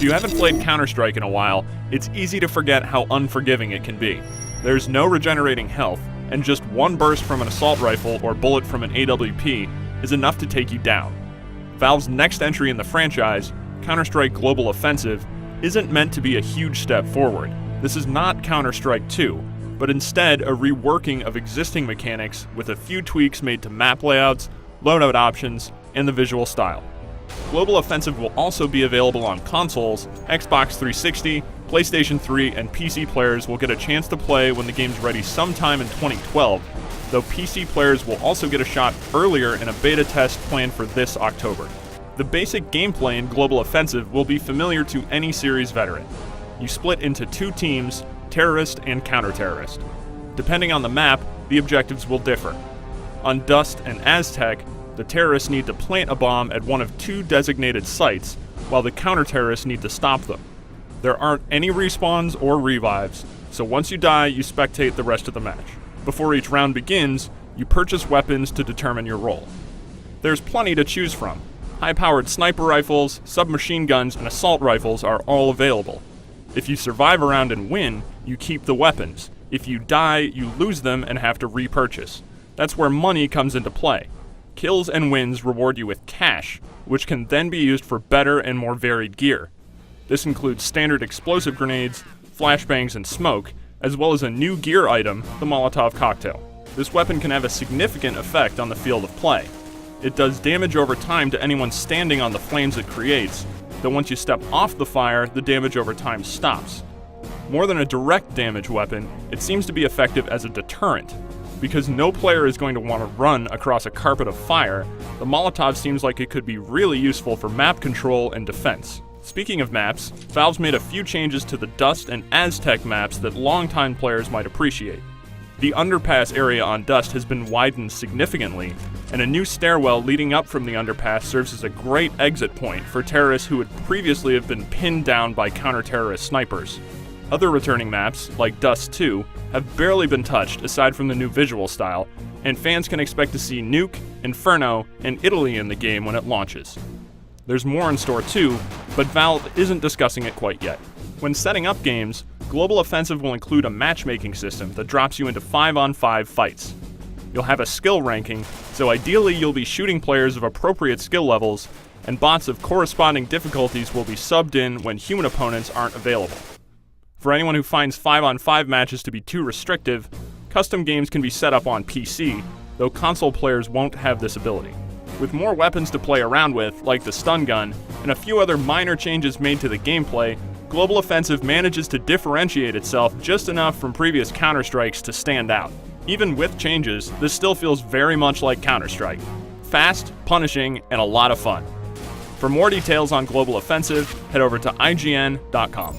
you haven't played Counter-Strike in a while, it's easy to forget how unforgiving it can be. There's no regenerating health, and just one burst from an assault rifle or bullet from an AWP is enough to take you down. Valve's next entry in the franchise, Counter-Strike Global Offensive, isn't meant to be a huge step forward. This is not Counter-Strike 2, but instead a reworking of existing mechanics with a few tweaks made to map layouts, loadout options, and the visual style. Global Offensive will also be available on consoles. Xbox 360, PlayStation 3, and PC players will get a chance to play when the game's ready sometime in 2012, though PC players will also get a shot earlier in a beta test planned for this October. The basic gameplay in Global Offensive will be familiar to any series veteran. You split into two teams, terrorist and counter-terrorist. Depending on the map, the objectives will differ. On Dust and Aztec, the terrorists need to plant a bomb at one of two designated sites, while the counter-terrorists need to stop them. There aren't any respawns or revives, so once you die, you spectate the rest of the match. Before each round begins, you purchase weapons to determine your role. There's plenty to choose from. High-powered sniper rifles, submachine guns, and assault rifles are all available. If you survive a round and win, you keep the weapons. If you die, you lose them and have to repurchase. That's where money comes into play. Kills and wins reward you with cash, which can then be used for better and more varied gear. This includes standard explosive grenades, flashbangs, and smoke, as well as a new gear item, the Molotov cocktail. This weapon can have a significant effect on the field of play. It does damage over time to anyone standing on the flames it creates, though once you step off the fire, the damage over time stops. More than a direct damage weapon, it seems to be effective as a deterrent. Because no player is going to want to run across a carpet of fire, the Molotov seems like it could be really useful for map control and defense. Speaking of maps, Valve's made a few changes to the Dust and Aztec maps that longtime players might appreciate. The underpass area on Dust has been widened significantly, and a new stairwell leading up from the underpass serves as a great exit point for terrorists who would previously have been pinned down by counter-terrorist snipers. Other returning maps, like Dust 2, have barely been touched aside from the new visual style, and fans can expect to see Nuke, Inferno, and Italy in the game when it launches. There's more in store too, but Valve isn't discussing it quite yet. When setting up games, Global Offensive will include a matchmaking system that drops you into 5-on-5 fights. You'll have a skill ranking, so ideally you'll be shooting players of appropriate skill levels, and bots of corresponding difficulties will be subbed in when human opponents aren't available. For anyone who finds 5-on-5 matches to be too restrictive, custom games can be set up on PC, though console players won't have this ability. With more weapons to play around with, like the stun gun, and a few other minor changes made to the gameplay, Global Offensive manages to differentiate itself just enough from previous Counter-Strikes to stand out. Even with changes, this still feels very much like Counter-Strike. Fast, punishing, and a lot of fun. For more details on Global Offensive, head over to IGN.com.